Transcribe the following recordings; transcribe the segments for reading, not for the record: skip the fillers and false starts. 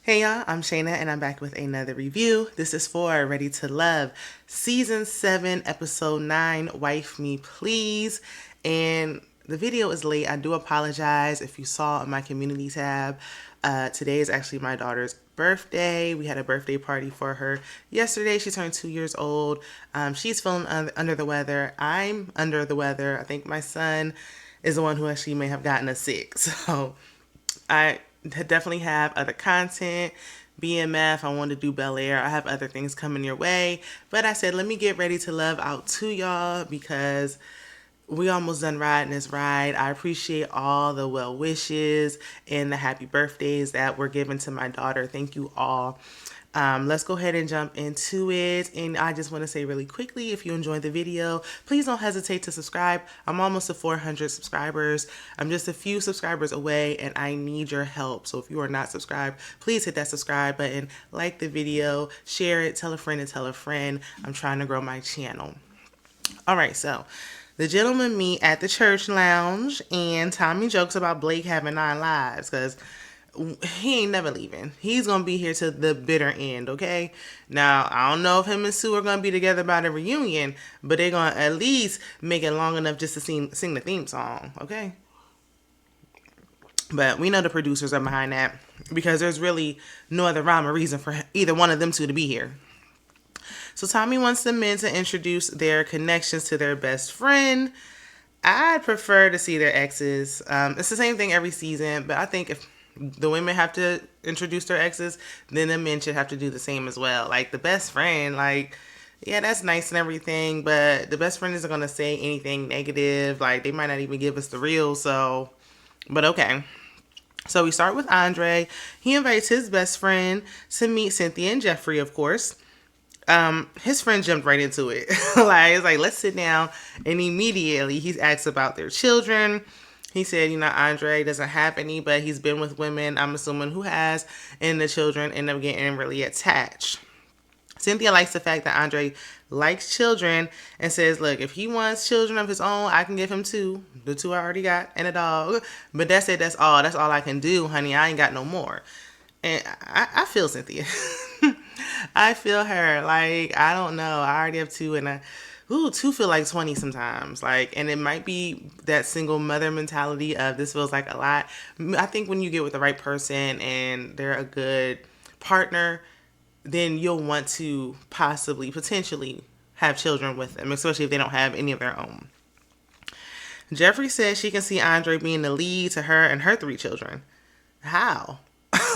Hey y'all, I'm Shayna and I'm back with another review. This is for Ready to Love, Season 7, Episode 9, Wife Me Please. And the video is late. I do apologize if you saw on my community tab. Today is actually my daughter's birthday. We had a birthday party for her yesterday. She turned 2 years old. She's feeling under the weather. I'm under the weather. I think my son is the one who actually may have gotten us sick. So I definitely have other content. BMF, I want to do Bel Air. I have other things coming your way. But I said, let me get Ready to Love out to y'all because we almost done riding this ride. I appreciate all the well wishes and the happy birthdays that were given to my daughter. Thank you all. Let's go ahead and jump into it. And I just want to say really quickly, if you enjoyed the video, please don't hesitate to subscribe. I'm almost to 400 subscribers. I'm just a few subscribers away and I need your help. So if you are not subscribed, please hit that subscribe button, like the video, share it, tell a friend and tell a friend. I'm trying to grow my channel. All right, so the gentlemen meet at the church lounge and Tommy jokes about Blake having 9 lives because he ain't never leaving. He's gonna be here to the bitter end, okay? Now, I don't know if him and Sue are gonna be together by the reunion, but they're gonna at least make it long enough just to sing the theme song, okay? But we know the producers are behind that because there's really no other rhyme or reason for either one of them two to be here. So Tommy wants the men to introduce their connections to their best friend. I'd prefer to see their exes. It's the same thing every season, but I think if the women have to introduce their exes, then the men should have to do the same as well. Like the best friend, like, yeah, that's nice and everything, but the best friend isn't going to say anything negative. Like, they might not even give us the real, so, but okay. So we start with Andre. He invites his best friend to meet Cynthia and Jeffrey, of course. His friend jumped right into it. Like, it's like, let's sit down. And immediately he's asked about their children. He said, Andre doesn't have any, but he's been with women, I'm assuming, who has, and the children end up getting really attached. Cynthia likes the fact that Andre likes children and says, look, if he wants children of his own, I can give him 2. The 2 I already got and a dog. But that's it. That's all. That's all I can do, honey. I ain't got no more. And I feel Cynthia. I feel her. Like, I don't know. I already have 2 and 2 feel like 20 sometimes. Like, and it might be that single mother mentality of this feels like a lot. I think when you get with the right person and they're a good partner, then you'll want to potentially have children with them, especially if they don't have any of their own. Jeffrey says she can see Andre being the lead to her and her 3 children. How?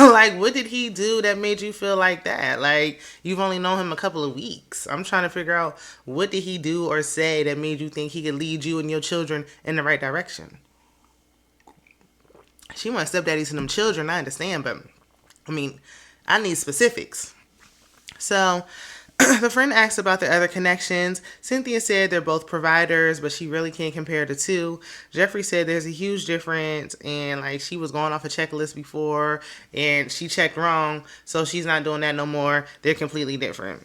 Like, what did he do that made you feel like that? Like, you've only known him a couple of weeks. I'm trying to figure out, what did he do or say that made you think he could lead you and your children in the right direction? She wants stepdaddies to them children, I understand, but I mean, I need specifics. So the friend asked about their other connections. Cynthia said they're both providers, but she really can't compare the 2. Jeffrey said there's a huge difference, and like, she was going off a checklist before and she checked wrong, so she's not doing that no more. They're completely different.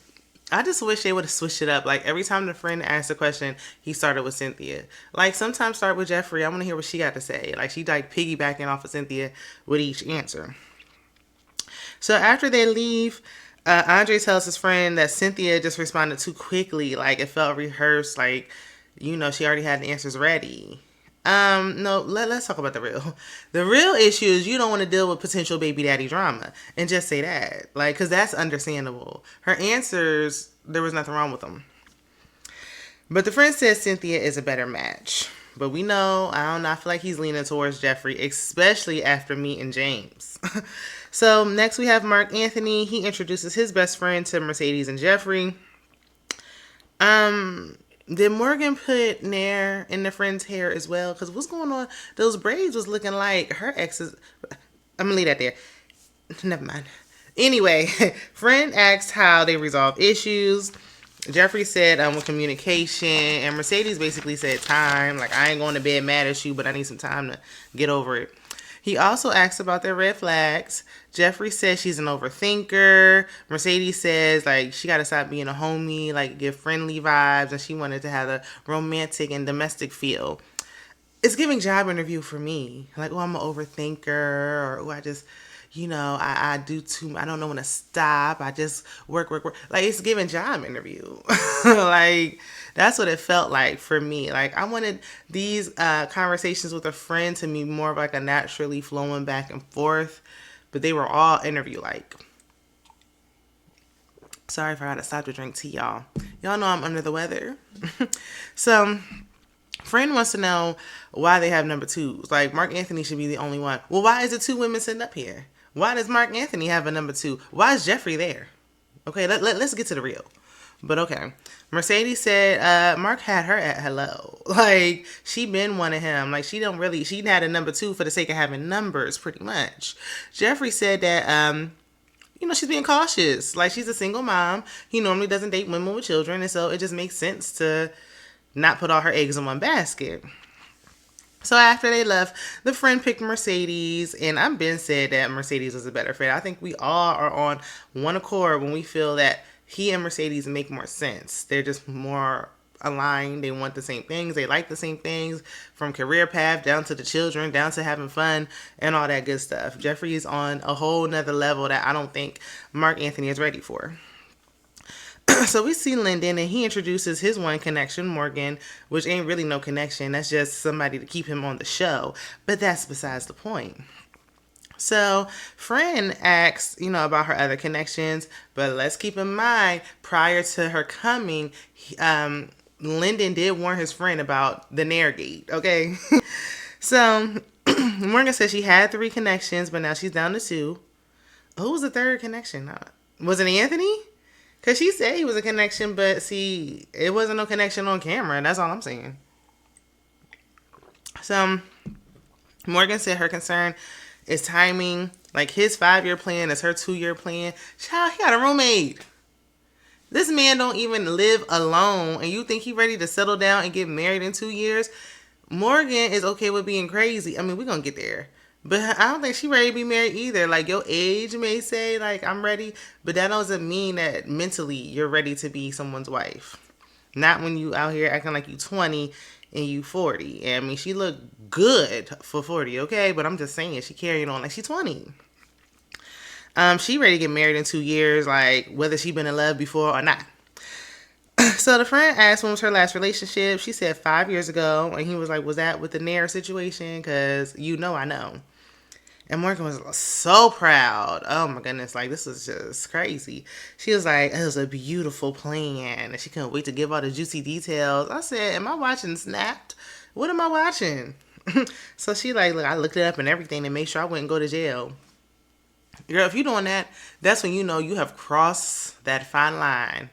I just wish they would have switched it up. Like, every time the friend asked a question, he started with Cynthia. Like, sometimes start with Jeffrey. I want to hear what she got to say. Like, she like piggybacking off of Cynthia with each answer. So after they leave, Andre tells his friend that Cynthia just responded too quickly. Like, it felt rehearsed. Like, she already had the answers ready. No, let's talk about the real. The real issue is you don't want to deal with potential baby daddy drama. And just say that. Like, because that's understandable. Her answers, there was nothing wrong with them. But the friend says Cynthia is a better match. But we know, I don't know, I feel like he's leaning towards Jeffrey, especially after meeting James. So next we have Mark Anthony. He introduces his best friend to Mercedes and Jeffrey. Did Morgan put Nair in the friend's hair as well? Because what's going on? Those braids was looking like her ex's. I'm going to leave that there. Never mind. Anyway, friend asked how they resolve issues. Jeffrey said with communication, and Mercedes basically said time. Like, I ain't going to bed mad at you, but I need some time to get over it. He also asked about their red flags. Jeffrey says she's an overthinker. Mercedes says, like, she got to stop being a homie, like, give friendly vibes, and she wanted to have a romantic and domestic feel. It's giving job interview for me. Like, oh, I'm an overthinker, or oh, I just, I do too. I don't know when to stop. I just work, work, work. Like it's giving job interview. Like that's what it felt like for me. Like I wanted these conversations with a friend to be more of like a naturally flowing back and forth, but they were all interview like. Sorry if I gotta stop to drink tea, y'all. Y'all know I'm under the weather. So, friend wants to know why they have number twos. Like Marc Anthony should be the only one. Well, why is it two women sitting up here? Why does Marc Anthony have a number two? Why is Jeffree there? Okay, let's get to the real. But okay. Mercedes said Marc had her at hello. Like, she been wanting him. Like, she had a number two for the sake of having numbers, pretty much. Jeffree said that, she's being cautious. Like, she's a single mom. He normally doesn't date women with children. And so it just makes sense to not put all her eggs in one basket. So after they left, the friend picked Mercedes, and I've been said that Mercedes was a better fit. I think we all are on one accord when we feel that he and Mercedes make more sense. They're just more aligned. They want the same things. They like the same things, from career path down to the children, down to having fun and all that good stuff. Jeffree is on a whole nother level that I don't think Marc Anthony is ready for. So we see Lyndon, and he introduces his one connection, Morgan, which ain't really no connection. That's just somebody to keep him on the show. But that's besides the point. So friend asks, about her other connections. But let's keep in mind, prior to her coming, Lyndon did warn his friend about the Nair gate. Okay. So Morgan said she had 3 connections, but now she's down to 2. Who was the third connection? Was it Anthony? Because she said he was a connection, but see, it wasn't no connection on camera. That's all I'm saying. So, Morgan said her concern is timing. Like, his 5-year plan is her 2-year plan. Child, he got a roommate. This man don't even live alone, and you think he ready to settle down and get married in 2 years? Morgan is okay with being crazy. I mean, we're going to get there. But I don't think she ready to be married either. Like, your age may say, like, I'm ready. But that doesn't mean that mentally you're ready to be someone's wife. Not when you out here acting like you 20 and you 40. And, I mean, she look good for 40, okay? But I'm just saying, she carrying on like she's 20. She ready to get married in 2 years, like, whether she been in love before or not. So the friend asked when was her last relationship. She said 5 years ago. And he was like, was that with the Nair situation? Because I know. And Morgan was so proud. Oh my goodness, like this is just crazy. She was like, it was a beautiful plan. And she couldn't wait to give all the juicy details. I said, am I watching Snapped? What am I watching? So she like, look, I looked it up and everything to make sure I wouldn't go to jail. Girl, if you're doing that, that's when you know you have crossed that fine line.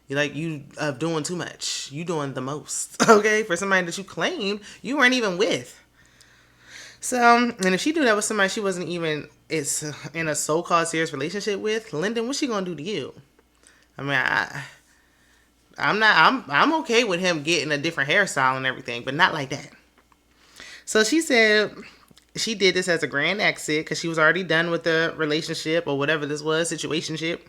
You're like, you doing too much. You doing the most, okay? For somebody that you claimed you weren't even with. So, and if she do that with somebody she wasn't even in a so-called serious relationship with, Lyndon, what's she gonna do to you? I mean, I'm okay with him getting a different hairstyle and everything, but not like that. So she said she did this as a grand exit because she was already done with the relationship or whatever this was, situationship.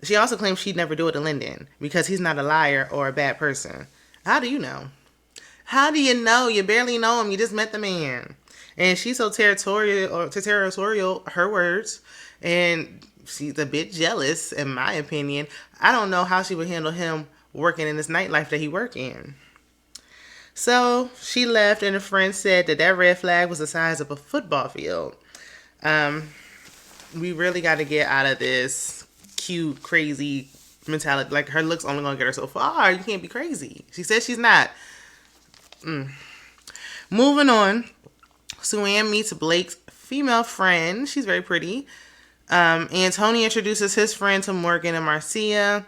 She also claims she'd never do it to Lyndon because he's not a liar or a bad person. How do you know? How do you know? You barely know him. You just met the man. And she's so territorial, her words. And she's a bit jealous, in my opinion. I don't know how she would handle him working in this nightlife that he work in. So she left, and a friend said that red flag was the size of a football field. We really got to get out of this cute, crazy mentality. Like, her looks only going to get her so far. You can't be crazy. She says she's not. Moving on, Suanne meets Blake's female friend. She's very pretty. And Tony introduces his friend to Morgan and Marcia.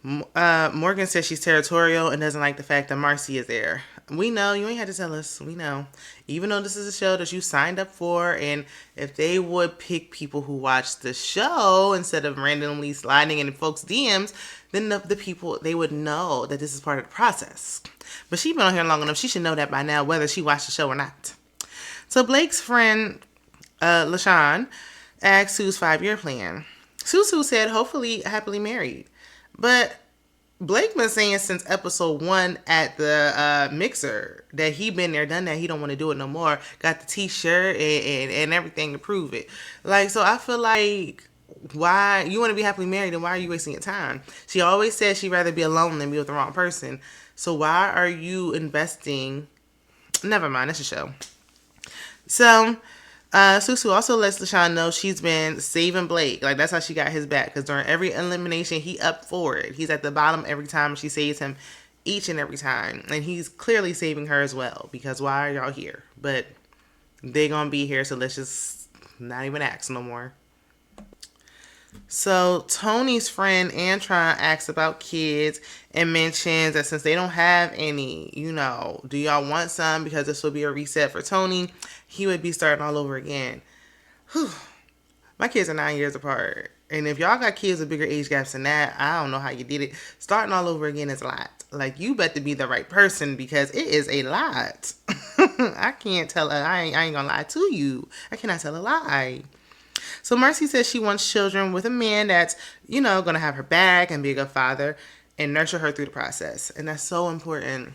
Morgan says she's territorial and doesn't like the fact that Marcia is there. We know, you ain't had to tell us. We know. Even though this is a show that you signed up for, and if they would pick people who watch the show instead of randomly sliding in folks' DMs, then the people, they would know that this is part of the process. But she's been on here long enough. She should know that by now, whether she watched the show or not. So Blake's friend, LaShawn, asked Sue's 5-year plan. Sue said, hopefully happily married. But Blake been saying since episode 1 at the mixer that he been there, done that. He don't want to do it no more. Got the t-shirt and everything to prove it. Like, so I feel like, why you want to be happily married, and why are you wasting your time? She always says she'd rather be alone than be with the wrong person. So why are you investing? Never mind, it's a show. So Susu also lets LaShawn know she's been saving Blake. Like, that's how she got his back. Because during every elimination, he up for it. He's at the bottom every time. She saves him each and every time. And he's clearly saving her as well. Because why are y'all here? But they gonna be here, so let's just not even ask no more. So Tony's friend Antron asks about kids and mentions that since they don't have any, do y'all want some? Because this will be a reset for Tony. He would be starting all over again. Whew. My kids are 9 years apart. And if y'all got kids with bigger age gaps than that, I don't know how you did it. Starting all over again is a lot. Like, you better be the right person, because it is a lot. I can't tell, I ain't gonna lie to you. I cannot tell a lie. So Marcy says she wants children with a man that's, going to have her back and be a good father and nurture her through the process. And that's so important.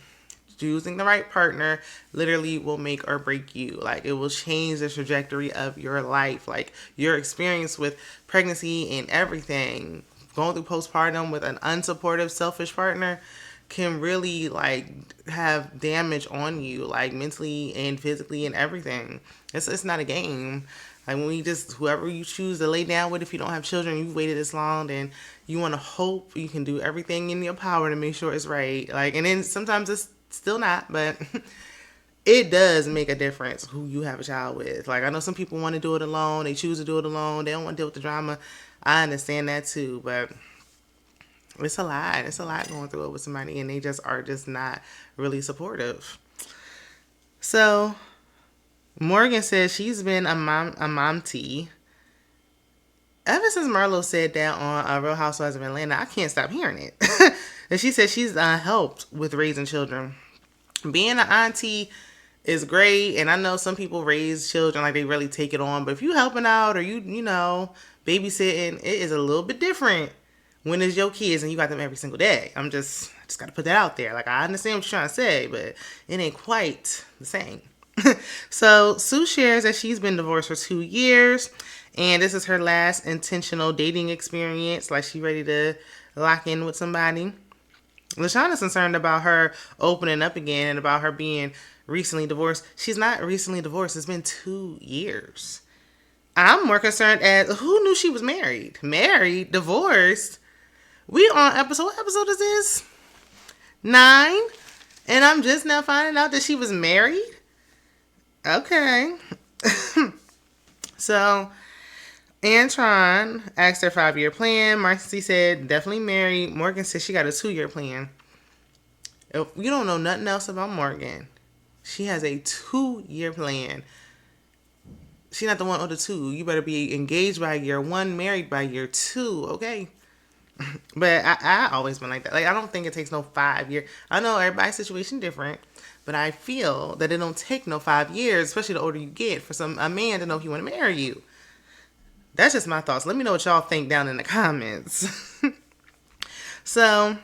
Choosing the right partner literally will make or break you. Like, it will change the trajectory of your life. Like, your experience with pregnancy and everything, going through postpartum with an unsupportive, selfish partner can really, like, have damage on you, like, mentally and physically and everything. It's not a game. Like, when whoever you choose to lay down with, if you don't have children, you've waited this long, and you want to hope you can do everything in your power to make sure it's right. Like, and then sometimes it's still not, but it does make a difference who you have a child with. Like, I know some people want to do it alone. They choose to do it alone. They don't want to deal with the drama. I understand that too, but it's a lot. It's a lot going through it with somebody, and they are just not really supportive. So Morgan says she's been a momty ever since Marlo said that on Real Housewives of Atlanta. I can't stop hearing it. And she said she's helped with raising children. Being an auntie is great, and I know some people raise children like they really take it on, but if you helping out or you babysitting, it is a little bit different when it's your kids and you got them every single day. I just got to put that out there. Like, I understand what you're trying to say, but it ain't quite the same. So Sue shares that she's been divorced for 2 years, and this is her last intentional dating experience. Like, she ready to lock in with somebody. LaShawn is concerned about her opening up again and about her being recently divorced. She's not recently divorced. It's been 2 years. I'm more concerned as who knew she was married? Married? Divorced? We on what episode is this? 9? And I'm just now finding out that she was married? Okay. So Antron asked her 5-year plan. Marcy said definitely married. Morgan said she got a 2-year plan. If you don't know nothing else about Morgan, she has a 2-year plan. She's not the one or the 2. You better be engaged by year 1, married by year 2, okay? But I always been like that. Like, I don't think it takes no 5 year. I know everybody's situation different, but I feel that it don't take no 5 years, especially the older you get, for a man to know if he want to marry you. That's just my thoughts. Let me know what y'all think down in the comments. So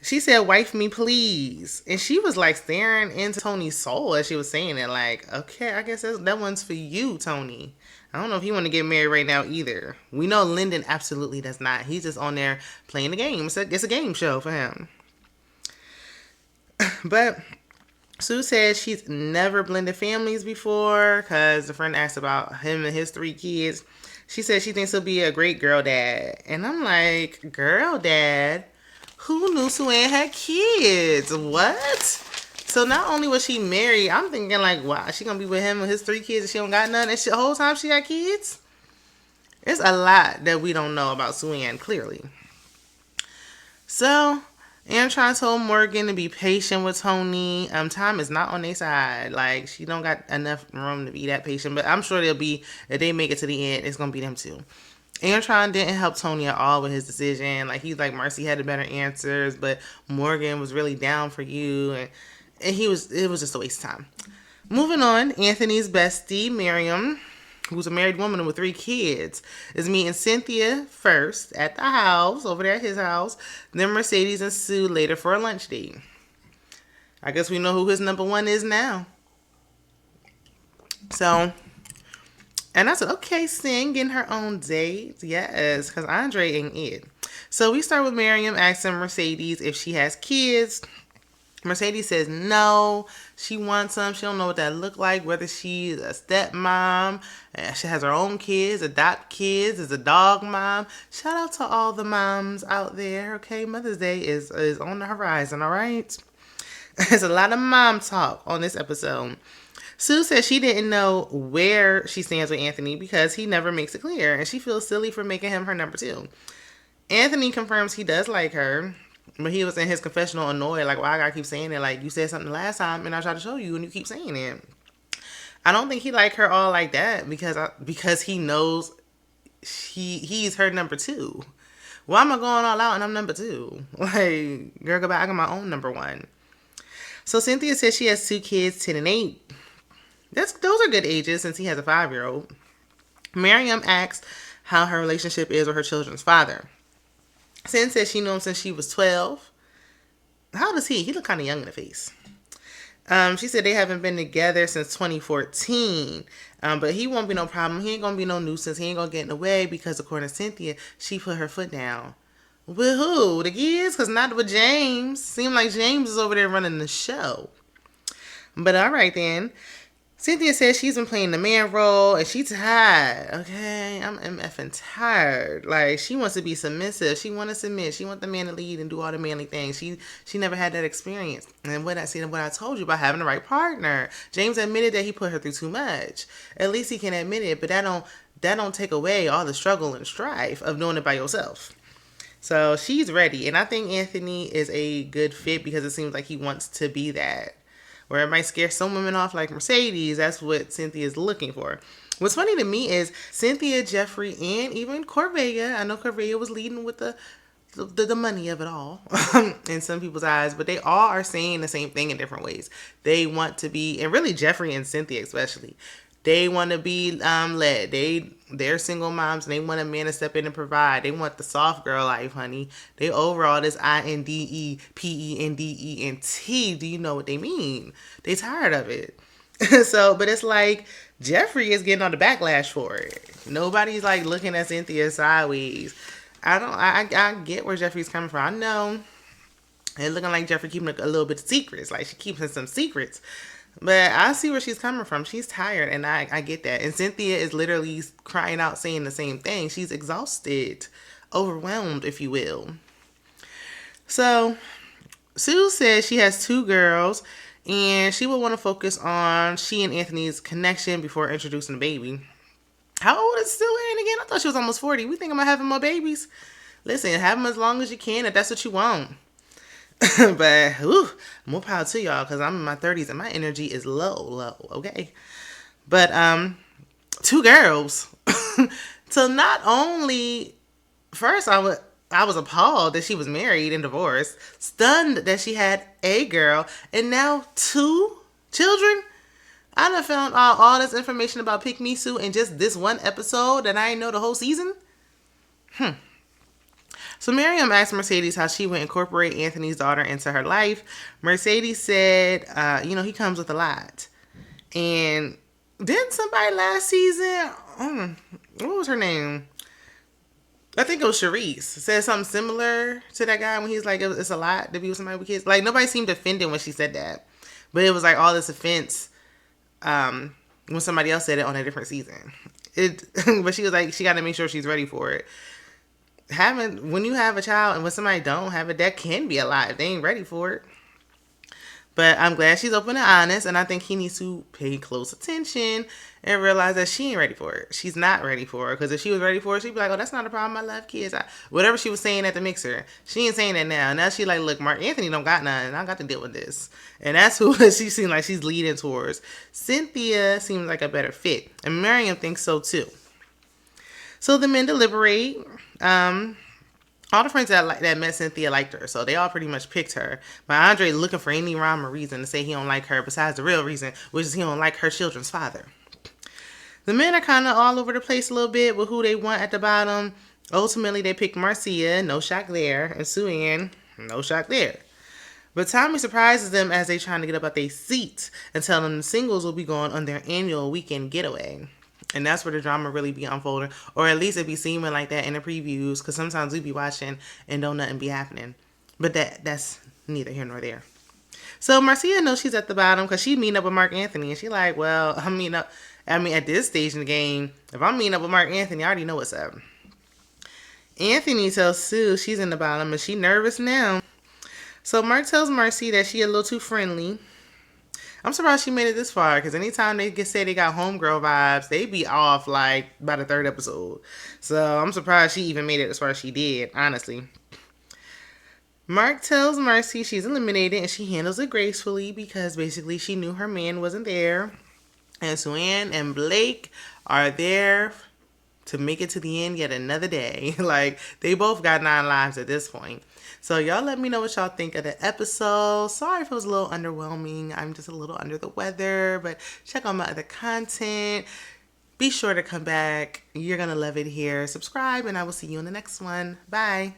she said, "Wife me, please." And she was like staring into Tony's soul as she was saying it. Like, okay, I guess that one's for you, Tony. I don't know if he want to get married right now either. We know Lyndon absolutely does not. He's just on there playing the game. It's a game show for him. But Sue says she's never blended families before because the friend asked about him and his 3 kids. She said she thinks he'll be a great girl dad. And I'm like, girl dad? Who knew Suanne had kids? What? So not only was she married, I'm thinking like, wow, she gonna be with him and his 3 kids and she don't got none, and the whole time she had kids? It's a lot that we don't know about Suanne, clearly. So Antron told Morgan to be patient with Tony. Time is not on their side. Like, she don't got enough room to be that patient, but I'm sure if they make it to the end, it's gonna be them too. Antron didn't help Tony at all with his decision. Like, he's like, Marcy had the better answers, but Morgan was really down for you, and it was just a waste of time. Moving on, Anthony's bestie, Miriam, who's a married woman with 3 kids, is meeting Cynthia first at the house, over there at his house. Then Mercedes and Sue later for a lunch date. I guess we know who his number one is now. So, and I said, okay, Sin getting her own date. Yes, because Andre ain't it. So we start with Miriam asking Mercedes if she has kids. Mercedes says no. She wants them. She don't know what that look like. Whether she's a stepmom, she has her own kids, adopt kids, is a dog mom. Shout out to all the moms out there. Okay, Mother's Day is on the horizon. All right. There's a lot of mom talk on this episode. Sue says she didn't know where she stands with Anthony because he never makes it clear, and she feels silly for making him her number 2. Anthony confirms he does like her, but he was in his confessional annoyed, like, why I gotta keep saying it? Like, you said something last time, and I tried to show you, and you keep saying it. I don't think he like her all like that because he knows he's her number 2. Why am I going all out and I'm number 2? Like, girl, goodbye, I got my own number 1. So Cynthia says she has 2 kids, 10 and 8. Those are good ages since he has a 5-year-old. Miriam asks how her relationship is with her children's father. Sin says she knew him since she was 12. How old is he? He look kind of young in the face. She said they haven't been together since 2014. But he won't be no problem. He ain't going to be no nuisance. He ain't going to get in the way because according to Cynthia, she put her foot down. With who? The kids? Because not with James. Seemed like James is over there running the show. But all right then. Cynthia says she's been playing the man role and she's tired. Okay, I'm effing tired. Like, she wants to be submissive. She want to submit. She want the man to lead and do all the manly things. She never had that experience. And what I told you about having the right partner. James admitted that he put her through too much. At least he can admit it, but that don't take away all the struggle and strife of doing it by yourself. So she's ready, and I think Anthony is a good fit because it seems like he wants to be that. Where it might scare some women off like Mercedes, that's what Cynthia is looking for. What's funny to me is Cynthia, Jeffrey, and even Corvea. I know Corvea was leading with the money of it all in some people's eyes, but they all are saying the same thing in different ways. They want to be, and really Jeffrey and Cynthia especially, they want to be led. They're single moms and they want a man to step in and provide. They want the soft girl life, honey. They over all this INDEPENDENT. Do you know what they mean? They tired of it. But it's like Jeffrey is getting on the backlash for it. Nobody's like looking at Cynthia sideways. I get where Jeffrey's coming from. I know it's looking like Jeffrey keeping a little bit of secrets. Like she keeps some secrets. But I see where she's coming from. She's tired, and I get that. And Cynthia is literally crying out, saying the same thing. She's exhausted, overwhelmed, if you will. So, Sue says she has 2 girls, and she would want to focus on she and Anthony's connection before introducing the baby. How old is Sue Ann again? I thought she was almost 40. We think about having more babies? Listen, have them as long as you can if that's what you want. But more power to y'all because I'm in my 30s and my energy is low, okay? But 2 girls. So not only first I was appalled that she was married and divorced, stunned that she had a girl, and now 2 children. I done found out all this information about Pick Me Sue in just this one episode that I didn't know the whole season. So Miriam asked Mercedes how she would incorporate Anthony's daughter into her life. Mercedes said, he comes with a lot. And didn't somebody last season, what was her name? I think it was Charisse, said something similar to that guy when he's like, it's a lot to be with somebody with kids. Like, nobody seemed offended when she said that. But it was like all this offense when somebody else said it on a different season. But she was like, she got to make sure she's ready for it. When you have a child and when somebody don't have it, that can be a lot if they ain't ready for it. But I'm glad she's open and honest, and I think he needs to pay close attention and realize that she ain't ready for it. She's not ready for it, because if she was ready for it, she'd be like, oh, that's not a problem, I love kids. Whatever she was saying at the mixer, she ain't saying that now. Now she like, look, Mark Anthony don't got nothing, I got to deal with this. And that's who she seems like she's leading towards. Cynthia seems like a better fit, and Miriam thinks so too. So the men deliberate. All the friends that met Cynthia liked her, so they all pretty much picked her. But Andre looking for any rhyme or reason to say he don't like her besides the real reason, which is he don't like her children's father. The men are kind of all over the place a little bit with who they want at the bottom. Ultimately, they picked Marcia, no shock there, and Sue-Ann, no shock there. But Tommy surprises them as they trying to get up out their seats and tell them the singles will be going on their annual weekend getaway. And that's where the drama really be unfolding. Or at least it be seeming like that in the previews. Because sometimes we be watching and don't nothing be happening. But that's neither here nor there. So Marcia knows she's at the bottom because she meeting up with Mark Anthony. And she like, well, at this stage in the game, if I'm meeting up with Mark Anthony, I already know what's up. Anthony tells Sue she's in the bottom and she nervous now. So Mark tells Marcy that she a little too friendly. I'm surprised she made it this far because anytime they say they got homegirl vibes, they be off like by the third episode. So I'm surprised she even made it as far as she did, honestly. Mark tells Marcy she's eliminated and she handles it gracefully because basically she knew her man wasn't there. And Sue-Ann and Blake are there to make it to the end yet another day. Like, they both got 9 lives at this point. So y'all let me know what y'all think of the episode. Sorry if it was a little underwhelming. I'm just a little under the weather, but check out my other content. Be sure to come back. You're going to love it here. Subscribe, and I will see you in the next one. Bye.